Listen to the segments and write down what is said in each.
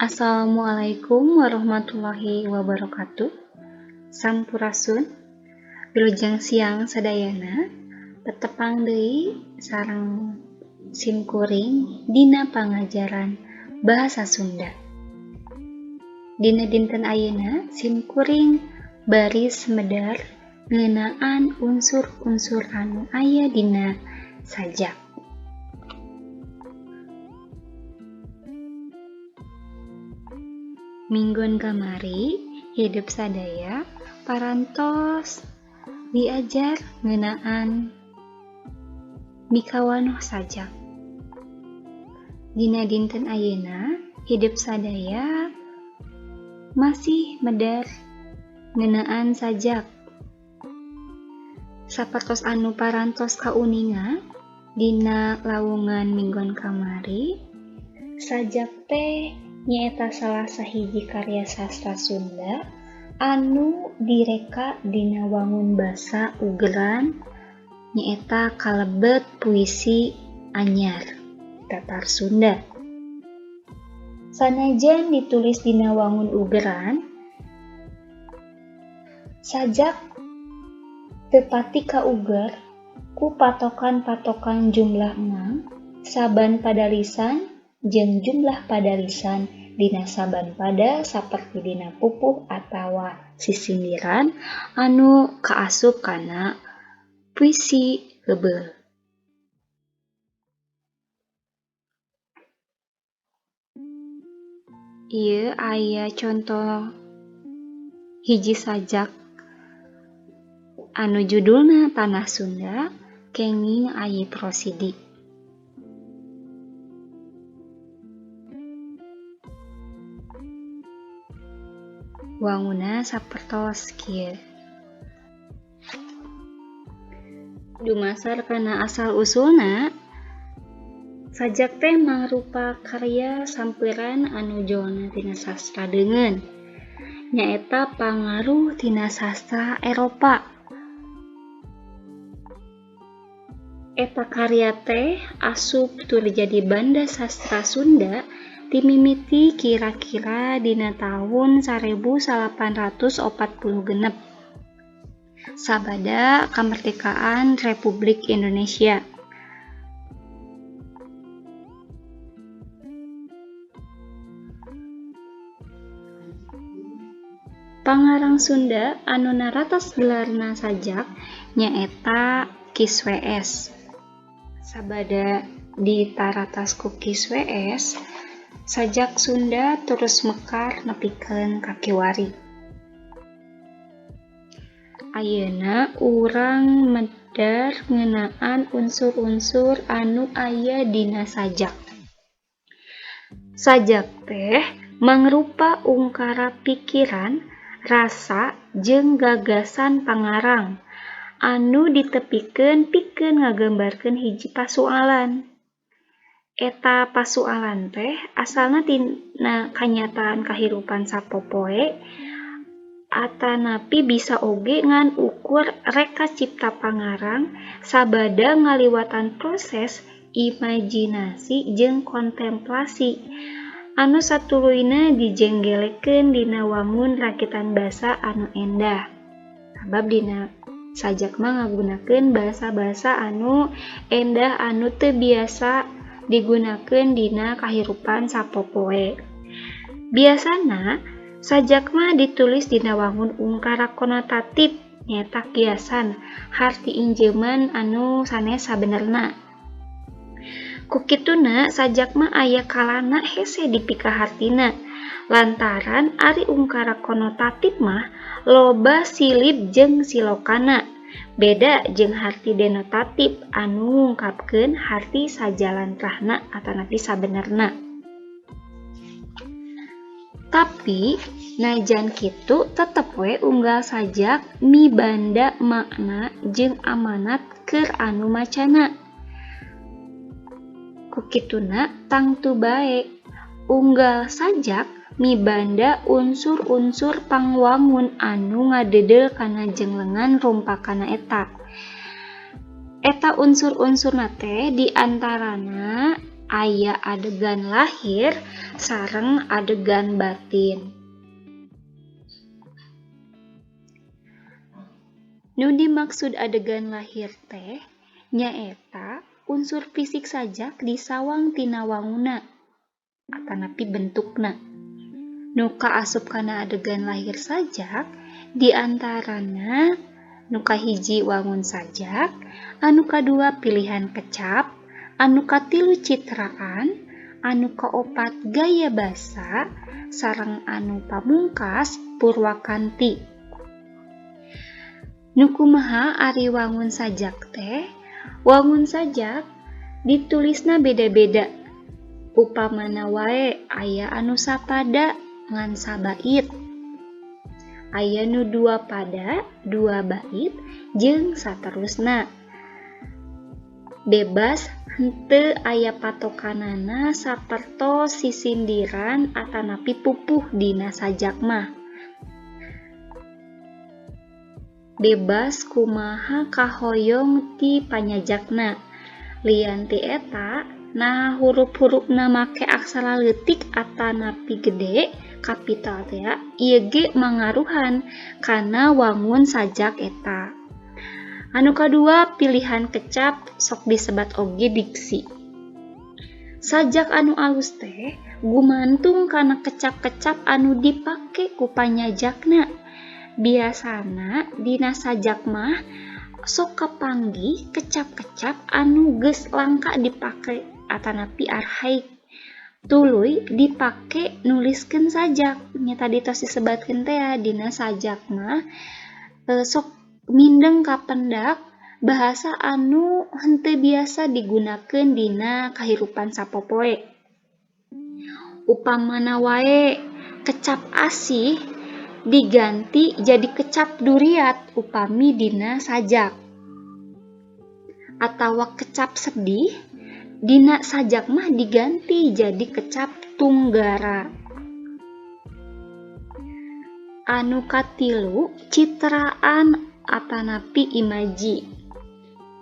Assalamualaikum warahmatullahi wabarakatuh. Sampurasun, wilujeng siang sadayana, tetepang deui sareng simkuring dina pangajaran bahasa Sunda. Dina dinten ayeuna simkuring baris medar ngeunaan unsur-unsur anu aya dina sajak. Minggon kamari hidup sadaya parantos diajar ngeunaan mikawanoh sajak. Dina dinten ayeuna hidup sadaya masih medar ngeunaan sajak. Sapertos anu parantos kauninga dina lawungan minggon kamari, sajak teh nyaeta salah sahiji karya sastra Sunda anu direka dina wangun basa ugeran nyaeta kalebet puisi anyar tatar Sunda. Sanajan ditulis dina wangun ugeran, sajak teu pati kauger ku patokan-patokan jumlah emang, saban padalisan jeung jumlah padalisan dina saban pada saperti dina pupuh atawa sisindiran anu kaasup kana puisi heubeul. Ieu aya contoh hiji sajak anu judulna Tanah Sunda kenging aya prosidi. Wanguna sapertos kieu. Dumasar kana asal-usulna, sajak teh mangrupa karya sampeuran anu jolna tina sastra deungeun, nyaeta pangaruh tina sastra Eropa. Eta karya teh asup tur jadi banda sastra Sunda timimiti kira-kira dina taun 1846 sabada kamerdekaan Republik Indonesia. Pangarang Sunda anu naratos gelarna sajak nyaeta Kiswes. Sabada ditaratas ku Kiswes, sajak Sunda terus mekar nepikeun ka kiwari. Ayeuna urang medar ngeunaan unsur-unsur anu aya dina sajak. Sajak teh mangrupa ungkara pikiran, rasa, jeung gagasan pangarang anu ditepikeun pikeun ngagambarkeun hiji pasoalan. Eta pasoalan teh asalna tina kanyataan kahirupan sapopoe atanapi bisa oge ngan ukur reka cipta pangarang sabada ngaliwatan proses imajinasi jeung kontemplasi anu satuluyna dijenggelekeun dina wangun rakitan basa anu endah. Sabab dina sajak mah ngagunakeun basa-basa anu endah anu teu biasa digunakeun dina kahirupan sapopoe. Biasana sajak mah ditulis dina wangun ungkara konotatif nyaeta kiasan harti injeuman anu sanes sabenerna. Kukituna sajak mah aya kalana hese dipikahartina lantaran ari ungkara konotatif mah loba silib jeung silokana, beda jeung harti denotatif anu ngungkapkeun harti sajalantrahna atanapi sabenerna. Tapi najan kitu tetep we unggal sajak mibanda makna jeung amanat keur anu macana. Kukituna tangtu bae unggal sajak mibanda unsur-unsur pangwangun anu ngadedel kana jenglengan rumpakana eta. Eta unsur-unsurna teh diantarana aya adegan lahir sareng adegan batin. Nu dimaksud adegan lahir teh nyaeta unsur fisik sajak disawang tina wanguna atanapi bentukna. Nu kaasup kana adegan lahir sajak diantarana nu kahiji wangun sajak, anu kadua pilihan kecap, anu katilu citraan, anu kaopat gaya basa, sareng anu pamungkas purwakanti. Nu kumaha ari wangun sajak teh? Wangun sajak ditulisna beda-beda. Upamana wae aya anu sapada ngan sabait. Aya nu dua pada, dua bait, jeung saterusna. Bebas henteu aya patokanana sapertos sisindiran atanapi pupuh dina sajak mah. Bebas kumaha kahoyong ti panyajakna. Lian ti eta, nah huruf-hurufna make aksara leutik atanapi gede, kapital teh ieu ge mangaruhan kana wangun sajak eta. Anu kadua pilihan kecap sok disebat oge diksi. Sajak anu alus teh gumantung kana kecap-kecap anu dipake ku panyajakna. Biasana dina sajak mah sok kapanggih kecap-kecap anu geus langka dipake atanapi arhaik. Tuluy dipake nuliskeun sajak. Nya tadi tos disebatkeun teh dina sajak mah sok mindeng kapendak bahasa anu henteu biasa digunakeun dina kahirupan sapopoe. Upamana wae kecap asih diganti jadi kecap duriat upami dina sajak. Atawa kecap sedih dina sajak mah diganti jadi kecap tunggara. Anu katilu citraan atanapi imaji.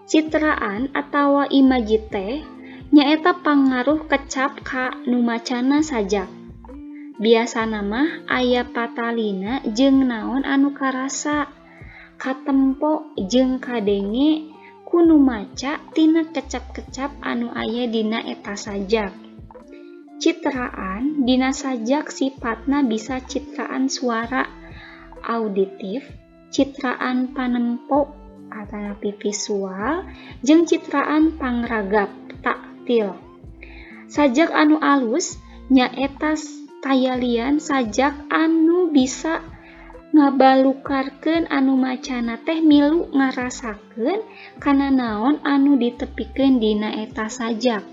Citraan atawa imaji teh nyaeta pangaruh kecap ka nu macana sajak. Biasana mah aya patalina jeung naon anu karasa, katempo jeung kadenge ku nu maca tina kecap-kecap anu aya dina eta sajak. Citraan dina sajak sifatna bisa citraan suara auditif, citraan panempo atanapi visual, jeung citraan pangragap taktil. Sajak anu alus nyaeta tayalian sajak anu bisa ngabalukarkeun anu macana teh milu ngarasakeun kana naon anu ditepikeun dina eta sajak.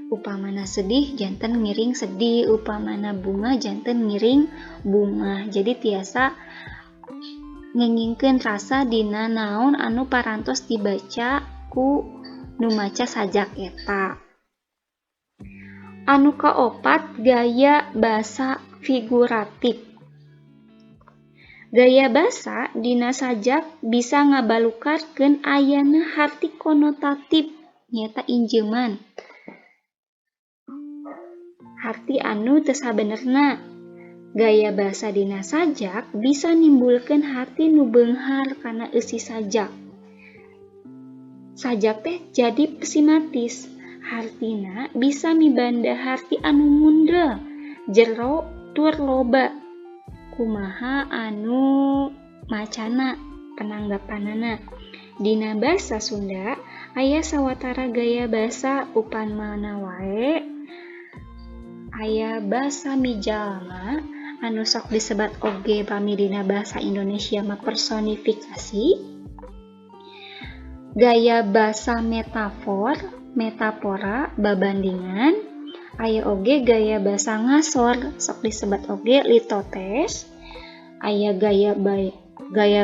Upamana sedih janten ngiring sedih, upamana bunga janten ngiring bunga. Jadi tiasa ngengingkeun rasa dina naon anu parantos dibaca ku nu maca sajak eta. Anu kaopat gaya basa figuratif. Gaya basa dina sajak bisa ngabalukarkeun ayana harti konotatif nyaeta injeuman. Harti anu teu sabenerna. Gaya basa dina sajak bisa nimbulkeun harti nu beunghar kana eusi sajak. Sajak teh jadi pesimatis. Hartina bisa mibanda harti anu mundel, jero tur loba. Kumaha anu macana penanggapanana. Dina basa Sunda aya sawatara gaya basa upamana wae aya basa mijalma anu sok disebat oge pami dina basa Indonesia mah personifikasi. Gaya basa metafor, metafora, babandingan. Aya oge gaya basa ngasor sok disebat oge litotes. Aya gaya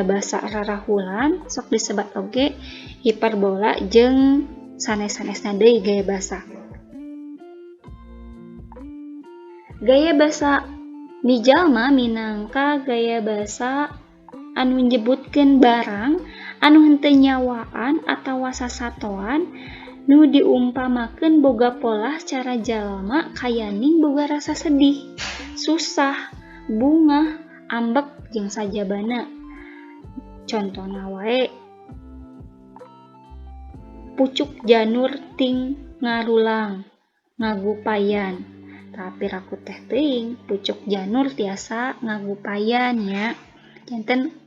basa rarahulan sok disebat oge hiperbola jeung sanes-sanesna deui gaya basa. Gaya basa mijalma minangka gaya basa anu nyebutkeun barang anu henteu nyawaan atawa sasatoan Nu diumpamakeun boga pola cara jalma kayaning boga rasa sedih, susah, bungah, ambek jeung sajabana. Contona wae pucuk janur ting ngarulang ngagupayan. Tapi raku teh teuing pucuk janur tiasa ngagupayan nya. Janten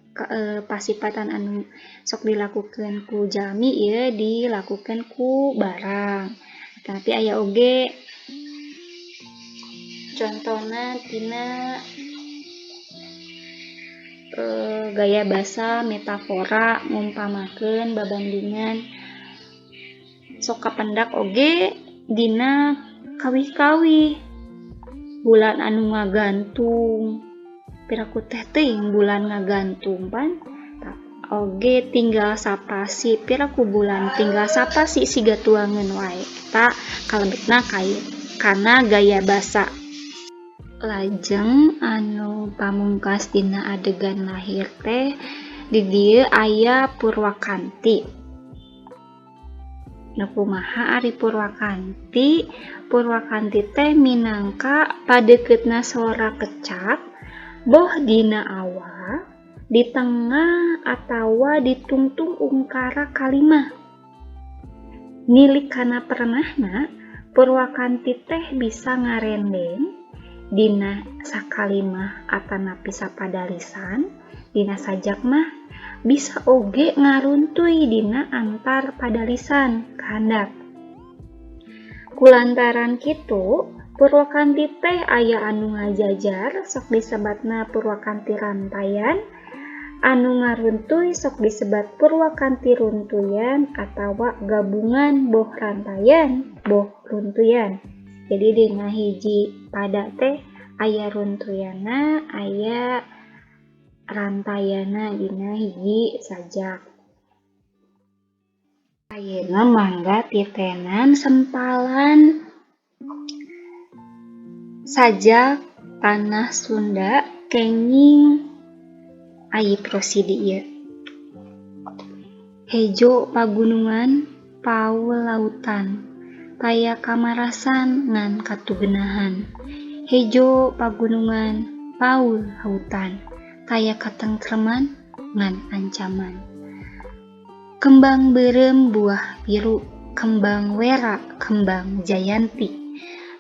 pasifatan anu sok dilakukeun ku jalmi ieu dilakukeun ku barang. Tapi aya oge contona tina gaya basa metafora ngumpamakeun babandingan sok kapendak oge dina kawih-kawih bulan anu ngagantung. Piraku teh teuing bulan ngagantung pan oge tinggal sapasi piraku bulan tinggal sapasi siga tuangeun wae eta kalebetna kana gaya basa. Lajeng anu pamungkas dina adegan lahir teh di dieu aya Purwakanti. Nu kumaha ari Purwakanti? Purwakanti teh minangka padeuketna sora kecap boh dina awal, di tengah atawa di tungtung ungkara kalimah. Nilik kana perenahna, Purwakanti teh bisa ngarendeng dina sakalimah atanapi sapadalisan, dina sajak mah bisa oge ngaruntuy dina antar padalisan kahandap. Kulantaran kitu, Purwakanti teh aya anu ngajajar sok disebatna Purwakanti rantayan, anu ngaruntuy sok disebat Purwakanti runtuyan atawa gabungan boh rantayan boh runtuyan. Jadi dina hiji pada teh aya runtuyana, aya rantayana dina hiji sajak. Ayeuna mangga titenan sempalan sajak tanah Sunda kenging ai prosidi ieu. Hejo pagunungan, paul lautan, taya kamarasan ngan katugenahan. Hejo pagunungan, paul lautan, taya katengtreman ngan ancaman. Kembang beureum buah biru, kembang wera, kembang jayanti.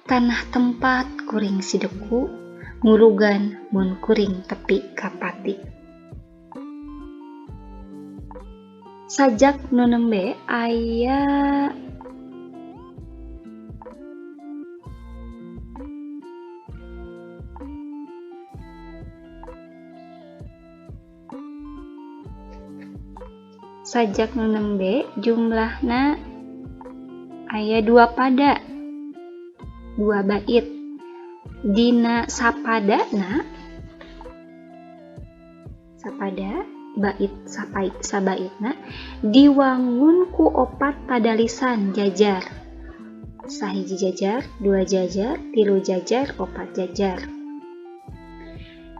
Tanah tempat kuring sideku, ngurugan mun kuring tepi kapati. Sajak nu nembe aya sajak nu nembe jumlahna aya 2 pada 2 bait. Dina sapada bait sabaitna diwangun ku 4 padalisan jajar. Sahiji jajar, 2 jajar, 3 jajar, 4 jajar.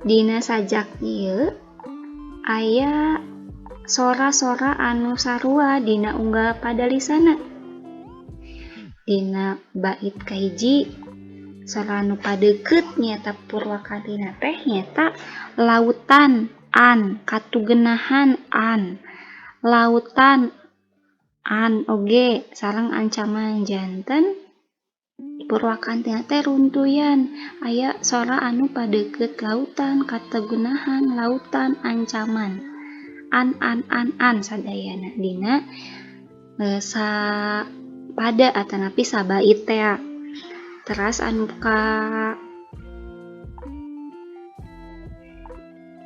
Dina sajak ieu aya sora-sora anu sarua dina unggal padalisana. Dina bait kahiji sora anu padeukeut nyaeta Purwakantina teh nyaeta lautan an, katugenahan an, lautan an oge sareng ancaman janten. Purwakantina teh runtuyan aya sora anu padeukeut lautan, katugenahan, lautan, ancaman. An sadayana dina pada atanapi sabait teh. Teras anu ka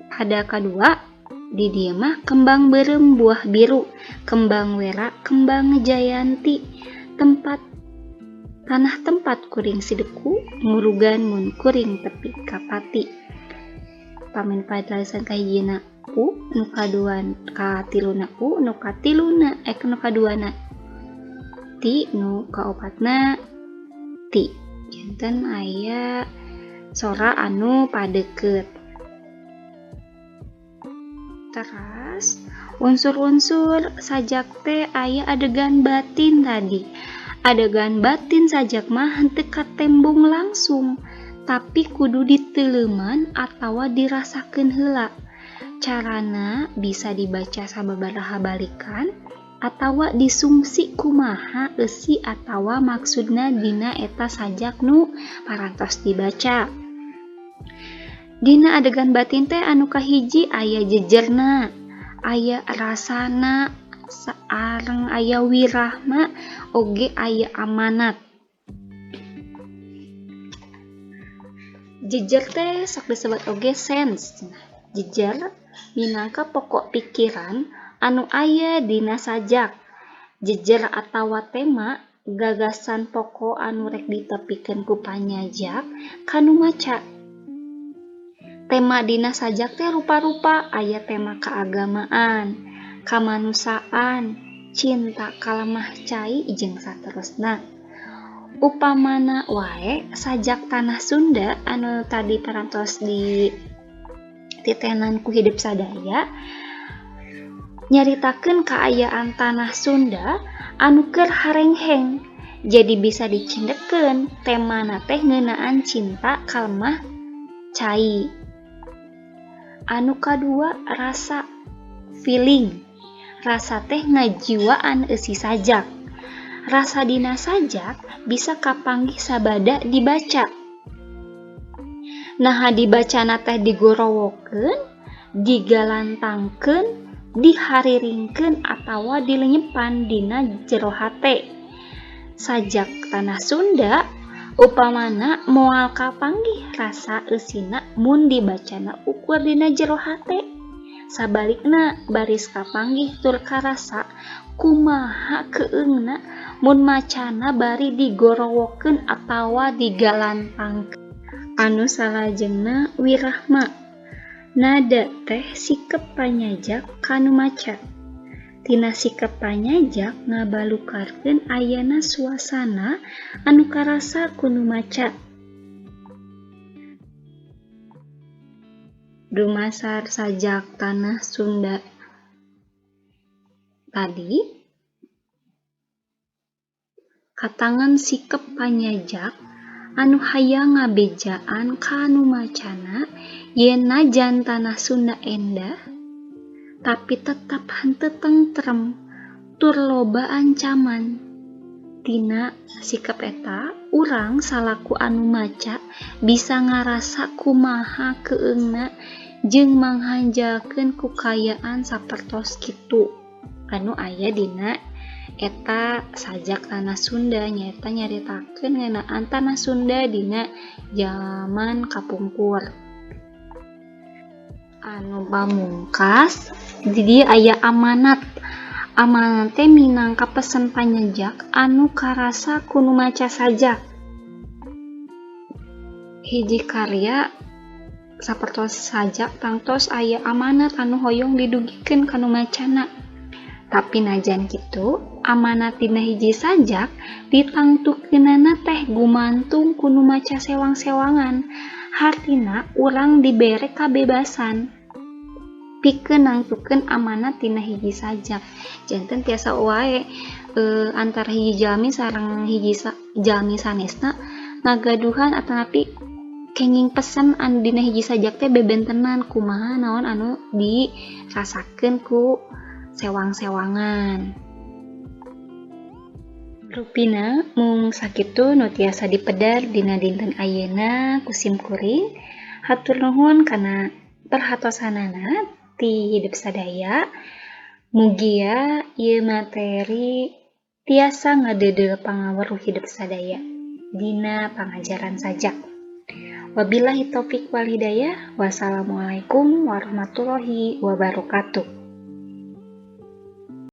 pada kadua di dieu mah kembang beureum buah biru, kembang wera, kembang jayanti. Tanah tempat kuring sideku, ngurugan mun kuring tepi kapati. Pamin padalisan kahijina u, nu katiluna u, nu kaduana ti, nu kaopatna ti. Janten aya sora anu padeukeut. Teras Unsur-unsur sajak teh aya adegan batin tadi. Adegan batin sajak mah henteu katembung langsung, tapi kudu diteuleman atawa dirasakeun heula. Carana bisa dibaca sababaraha balikan atawa disungsi kumaha eusi atawa maksudna dina eta sajak nu parantos dibaca. Dina adegan batin teh anu kahiji aya jejerna, aya rasana, sareng aya wirahma, oge aya amanat. Jejer teh sok disebut oge sense. Jejer minangka pokok pikiran anu aya dina sajak. Jejer atawa tema gagasan pokok anu rek ditepikeun ku panyajak kanu maca. Tema dina sajak teh rupa-rupa, aya tema keagamaan, kamanusaan, cinta kalemah cai jeung saterusna. Upamana wae sajak tanah Sunda anu tadi parantos di titenan ku hidup sadaya nyaritakeun kaayaan tanah Sunda anu keur harengheng. Jadi bisa dicendekeun temana teh ngeunaan cinta kalemah cai. Anu kadua rasa, feeling. Rasa teh ngajiwaan eusi sajak. Rasa dina sajak bisa kapanggih sabada dibaca. Nah dibacana teh digorowokeun, digalantangkeun, dihariringkeun atawa dilenyepan dina jero hate. Sajak tanah Sunda upamana moal kapanggih rasa eusina mun dibacana ukur dina jero hate. Sabalikna baris kapanggih tur karasa kumaha keungna mun macana bari digorowokeun atawa digalantangkeun. Anu salajengna wirahma. Nada teh sikep panyajak kanu maca. Tina sikep panyajak ngabalukarkeun ayana suasana anu karasa ku nu maca. Dumasar sajak tanah Sunda tadi katangan sikep panyajak anu hayang ngabejaan kanu macana yen najan tanah Sunda endah tapi tetap henteu tentrem tur loba ancaman. Tina sikap eta urang salaku anu maca bisa ngarasa kumaha keungna jeung manghanjalkeun kukayaan sapertos kitu anu aya dina eta sajak tanah Sunda. Nyaeta nyaritakeun ngeunaan tanah Sunda dina zaman kapungkur. Anu pamungkas di dieu aya amanat. Amanat teh minangka pesen panyajak anu karasa ku nu maca sajak. Hiji karya sapertos sajak tangtos aya amanat anu hoyong didugikeun ka nu macana. Tapi najan kitu, amanat dina hiji sajak ditangtukeunana teh gumantung ku nu maca sewang-sewangan. Hartina urang dibere kabebasan pikeun nangtukeun amanat tina hiji sajak. Janten tiasa wae antara hiji jalmi sareng hiji jalmi sanesna ngagaduhan atanapi kenging pesen anu dina hiji sajak teh bebentenan kumaha naon anu dirasakeun ku sewang-sewangan. Rupina mung sakitu nu tiasa dipedar dina dinten ayeuna ku sim kuring. Hatur nuhun kana perhatosanana ti hidup sadaya. Mugia ieu materi tiasa ngadedel pangaweruh hidup sadaya dina pangajaran sajak. Wabillahi taufik wal hidayah. Wassalamualaikum warahmatullahi wabarakatuh.